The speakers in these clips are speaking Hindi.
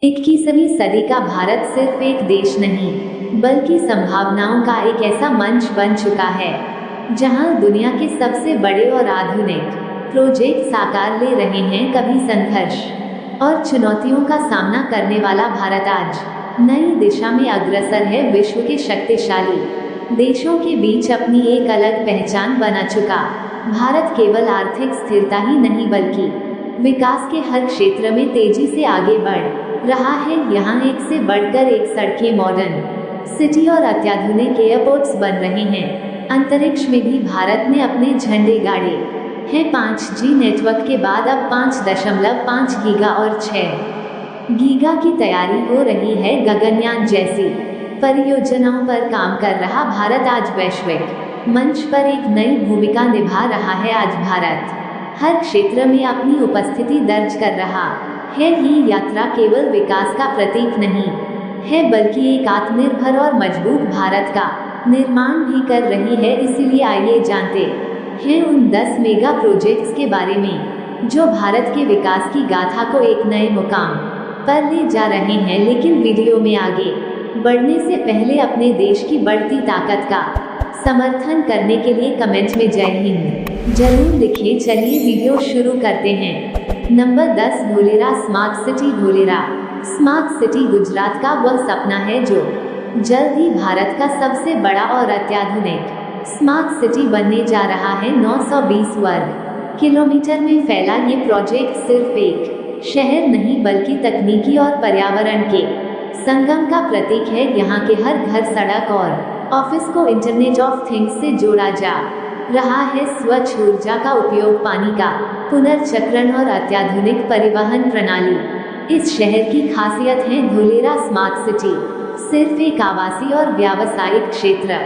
21वीं सदी का भारत सिर्फ एक देश नहीं बल्कि संभावनाओं का एक ऐसा मंच बन चुका है जहां दुनिया के सबसे बड़े और आधुनिक प्रोजेक्ट साकार ले रहे हैं। कभी संघर्ष और चुनौतियों का सामना करने वाला भारत आज नई दिशा में अग्रसर है। विश्व के शक्तिशाली देशों के बीच अपनी एक अलग पहचान बना चुका भारत केवल आर्थिक स्थिरता ही नहीं बल्कि विकास के हर क्षेत्र में तेजी से आगे बढ़ रहा है। यहाँ एक से बढ़कर एक सड़कें, मॉडर्न सिटी और अत्याधुनिक एयरपोर्ट्स बन रहे हैं। अंतरिक्ष में भी भारत ने अपने झंडे गाड़े हैं। 5G नेटवर्क के बाद अब 5.5 गीगा और 6 गीगा की तैयारी हो रही है। गगनयान जैसी परियोजनाओं पर काम कर रहा भारत आज वैश्विक मंच पर एक नई भूमिका निभा रहा है। आज भारत हर क्षेत्र में अपनी उपस्थिति दर्ज कर रहा है। ये यात्रा केवल विकास का प्रतीक नहीं है बल्कि एक आत्मनिर्भर और मजबूत भारत का निर्माण भी कर रही है। इसीलिए आइए जानते हैं उन 10 मेगा प्रोजेक्ट्स के बारे में जो भारत के विकास की गाथा को एक नए मुकाम पर ले जा रहे हैं। लेकिन वीडियो में आगे बढ़ने से पहले अपने देश की बढ़ती ताकत का समर्थन करने के लिए कमेंट में जय हिंद जरूर लिखें। चलिए वीडियो शुरू करते हैं। Number 10, Dholera smart city. Dholera smart city Gujarat का वह सपना है जो जल्द ही भारत का सबसे बड़ा और अत्याधुनिक स्मार्ट सिटी बनने जा रहा है। 920 वर्ग किलोमीटर में फैला ये प्रोजेक्ट सिर्फ एक शहर नहीं बल्कि तकनीकी और पर्यावरण के संगम का प्रतीक है। यहाँ के हर घर, सड़क और ऑफिस को इंटरनेट ऑफ थिंग्स से जोड़ा जा रहा है। स्वच्छ ऊर्जा का उपयोग, पानी का पुनर्चक्रण और अत्याधुनिक परिवहन प्रणाली इस शहर की खासियत है। धोलेरा स्मार्ट सिटी सिर्फ एक आवासीय और व्यावसायिक क्षेत्र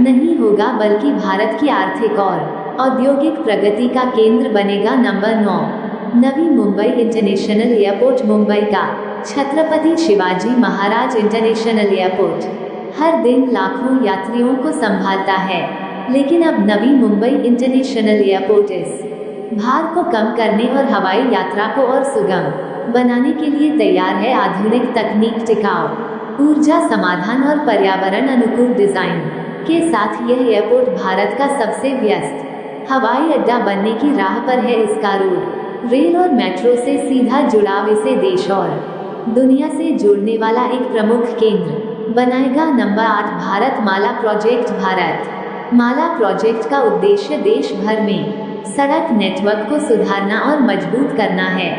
नहीं होगा बल्कि भारत की आर्थिक और औद्योगिक प्रगति का केंद्र बनेगा। Number 9, Navi Mumbai international airport. Mumbai का छत्रपति शिवाजी महाराज इंटरनेशनल एयरपोर्ट हर दिन लाखों यात्रियों को संभालता है, लेकिन अब नवी मुंबई इंटरनेशनल एयरपोर्ट इस भार को कम करने और हवाई यात्रा को और सुगम बनाने के लिए तैयार है। आधुनिक तकनीक, टिकाऊ ऊर्जा समाधान और पर्यावरण अनुकूल डिजाइन के साथ यह एयरपोर्ट भारत का सबसे व्यस्त हवाई अड्डा बनने की राह पर है। इसका रोड, रेल और मेट्रो से सीधा जुड़ाव इसे देश और दुनिया से जोड़ने वाला एक प्रमुख केंद्र बनाएगा। नंबर 8, भारत माला प्रोजेक्ट। भारत माला प्रोजेक्ट का उद्देश्य देश भर में सड़क नेटवर्क को सुधारना और मजबूत करना है।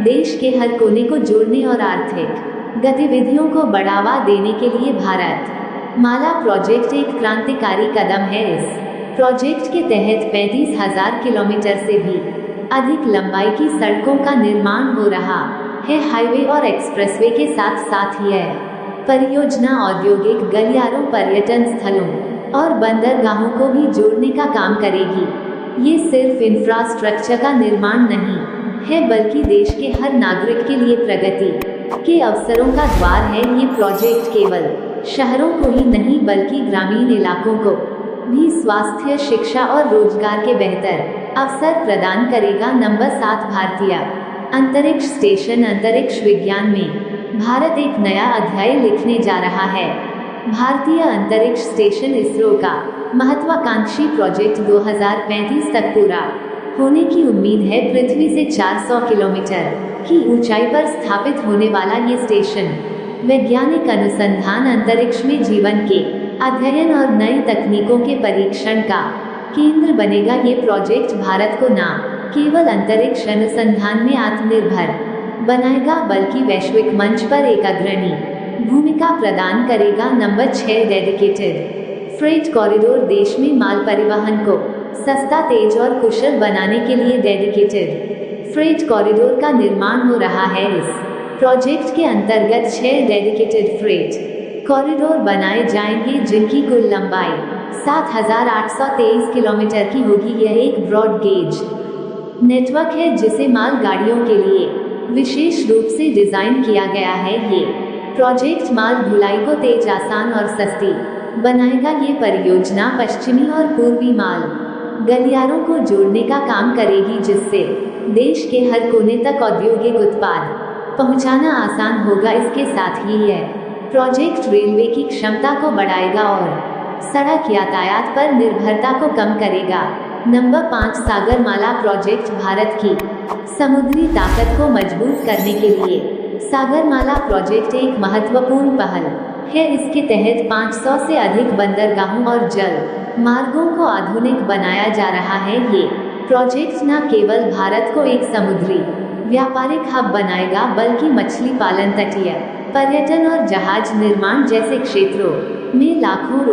देश के हर कोने को जोड़ने और आर्थिक गतिविधियों को बढ़ावा देने के लिए भारत माला प्रोजेक्ट एक क्रांतिकारी कदम है। इस प्रोजेक्ट के तहत 35,000 किलोमीटर से भी अधिक लंबाई की सड़कों का निर्माण हो रहा है। हाईवे और एक्सप्रेसवे के साथ साथ यह परियोजना औद्योगिक गलियारों, पर्यटन स्थलों और बंदरगाहों को भी जोड़ने का काम करेगी। ये सिर्फ इंफ्रास्ट्रक्चर का निर्माण नहीं है बल्कि देश के हर नागरिक के लिए प्रगति के अवसरों का द्वार है। ये प्रोजेक्ट केवल शहरों को ही नहीं बल्कि ग्रामीण इलाकों को भी स्वास्थ्य, शिक्षा और रोजगार के बेहतर अवसर प्रदान करेगा। नंबर 7, भारतीय अंतरिक्ष स्टेशन। अंतरिक्ष विज्ञान में भारत एक नया अध्याय लिखने जा रहा है। भारतीय अंतरिक्ष स्टेशन इसरो का महत्वाकांक्षी प्रोजेक्ट 2035 तक पूरा होने की उम्मीद है। पृथ्वी से 400 किलोमीटर की ऊंचाई पर स्थापित होने वाला ये स्टेशन वैज्ञानिक अनुसंधान, अंतरिक्ष में जीवन के अध्ययन और नई तकनीकों के परीक्षण का केंद्र बनेगा। ये प्रोजेक्ट भारत को न केवल अंतरिक्ष अनुसंधान में आत्मनिर्भर बनाएगा बल्कि वैश्विक मंच पर एक अग्रणी भूमिका प्रदान करेगा। Number 6, dedicated freight corridor. देश में माल परिवहन को सस्ता, तेज और कुशल बनाने के लिए डेडिकेटेड फ्रेट कॉरिडोर का निर्माण हो रहा है। इस प्रोजेक्ट के अंतर्गत 6 डेडिकेटेड फ्रेट कॉरिडोर बनाए जाएंगे जिनकी कुल लंबाई 7,823 किलोमीटर की होगी। यह एक ब्रॉड गेज नेटवर्क है जिसे माल गाड़ियों के लिए विशेष रूप से डिजाइन किया गया है। ये प्रोजेक्ट माल ढुलाई को तेज, आसान और सस्ती बनाएगा। ये परियोजना पश्चिमी और पूर्वी माल गलियारों को जोड़ने का काम करेगी जिससे देश के हर कोने तक औद्योगिक उत्पाद पहुंचाना आसान होगा। इसके साथ ही यह प्रोजेक्ट रेलवे की क्षमता को बढ़ाएगा और सड़क यातायात पर निर्भरता को कम करेगा। नंबर 5, सागरमाला प्रोजेक्ट भारत की समुद्री ताकत को मजबूत करने के लिए सागरमाला प्रोजेक्ट एक महत्वपूर्ण पहल है। इसके तहत 500 से अधिक बंदरगाहों और जल मार्गों को आधुनिक बनाया जा रहा है। ये प्रोजेक्ट न केवल भारत को एक समुद्री व्यापारिक हब बनाएगा, बल्कि मछली पालन, तटीय पर्यटन और जहाज निर्माण जैसे क्षेत्रों में लाखों